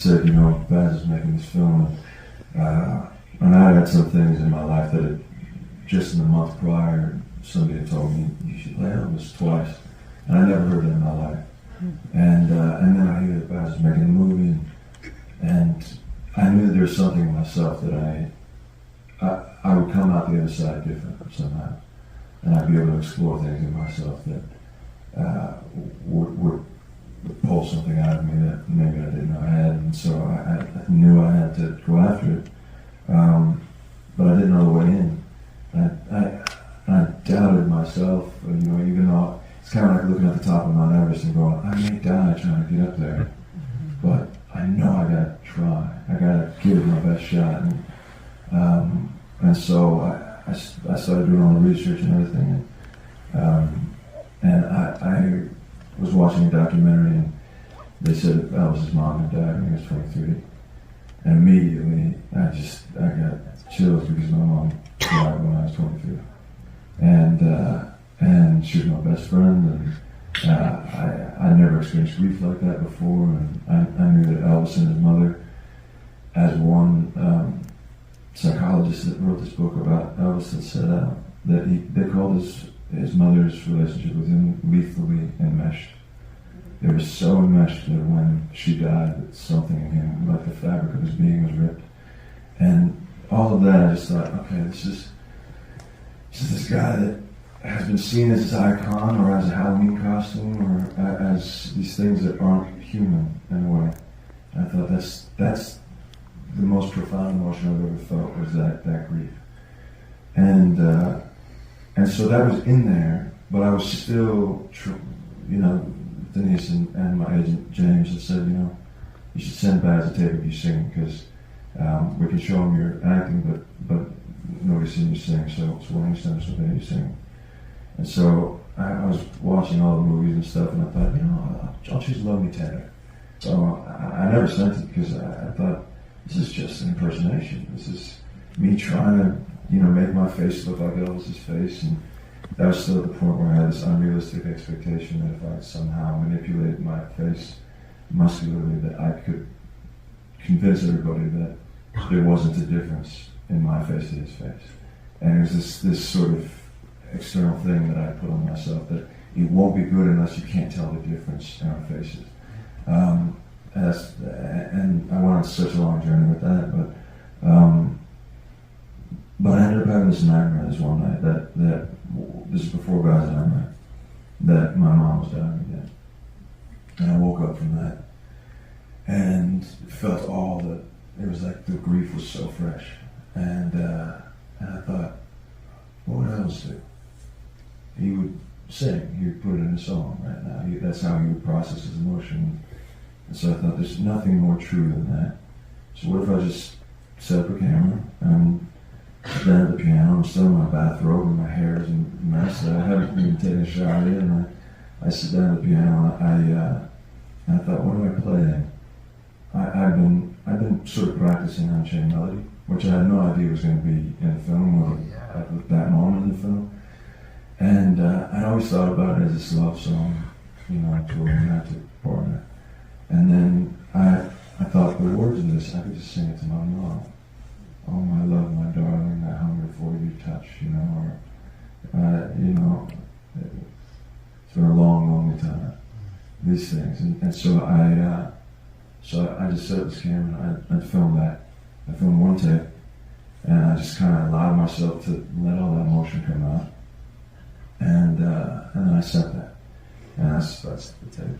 Said, Baz is making this film, and I had some things in my life that had, just in the month prior, somebody had told me, you should play Elvis twice, and I never heard that in my life. And then I hear that Baz is making a movie, and I knew that there was something in myself that I would come out the other side different somehow, and I'd be able to explore things in myself that would pull something out of me that maybe I didn't know I had, and so I knew I had to go after it, but I didn't know the way in. I doubted myself, even though it's kind of like looking at the top of Mount Everest and going, I may die trying to get up there, but I know I gotta try. I gotta give it my best shot, and so I started doing all the research and everything, and I was watching a documentary, and they said that Elvis's mom had died when he was 23. And immediately, I got chills because my mom died when I was 23. And she was my best friend, and I never experienced grief like that before. And I knew that Elvis and his mother, as one psychologist that wrote this book about Elvis, that said that they called his mother's relationship with him lethally enmeshed. They were so enmeshed that when she died, that something in him, like the fabric of his being, was ripped. And all of that, I just thought, okay, this is this guy that has been seen as an icon, or as a Halloween costume, or as these things that aren't human in a way. And I thought that's the most profound emotion I've ever felt, was that grief. And so that was in there, but I was still, Denise and my agent James had said, you should send Baz a tape of you singing, because we can show him your acting, but nobody's seen you sing, so why don't you send us something of you singing? And so I was watching all the movies and stuff, and I thought, I'll choose Love Me Tender. So I never sent it, because I thought, this is just an impersonation. This is me trying to, make my face look like Elvis's face, and that was still at the point where I had this unrealistic expectation that if I somehow manipulated my face muscularly, that I could convince everybody that there wasn't a difference in my face to his face. And it was this sort of external thing that I put on myself, that it won't be good unless you can't tell the difference in our faces. And I went on such a long journey with that, but I ended up having this nightmare this one night, that this is before Baz and I met, that my mom was dying again. And I woke up from that and felt it was like the grief was so fresh. And I thought, what would Elvis do? He would sing, he would put it in a song right now. That's how he would process his emotion. And so I thought, there's nothing more true than that. So what if I just set up a camera and sit down at the piano? I'm still in my bathrobe and my hair is a mess. I haven't even taken a shower yet, and I sit down at the piano, and I thought, what do I play then? I've been sort of practicing Unchained Melody, which I had no idea was going to be in the film, or at that moment in the film. And I always thought about it as this love song, to a romantic partner. And then I thought, the words of this, I could just sing it to my mom. Oh, my love, my darling, I hunger for your touch, it's been a long, long time, these things. And so I just set up this camera, and I filmed that. I filmed one take, and I just kind of allowed myself to let all that emotion come out. And then I sent that. And that's the tape.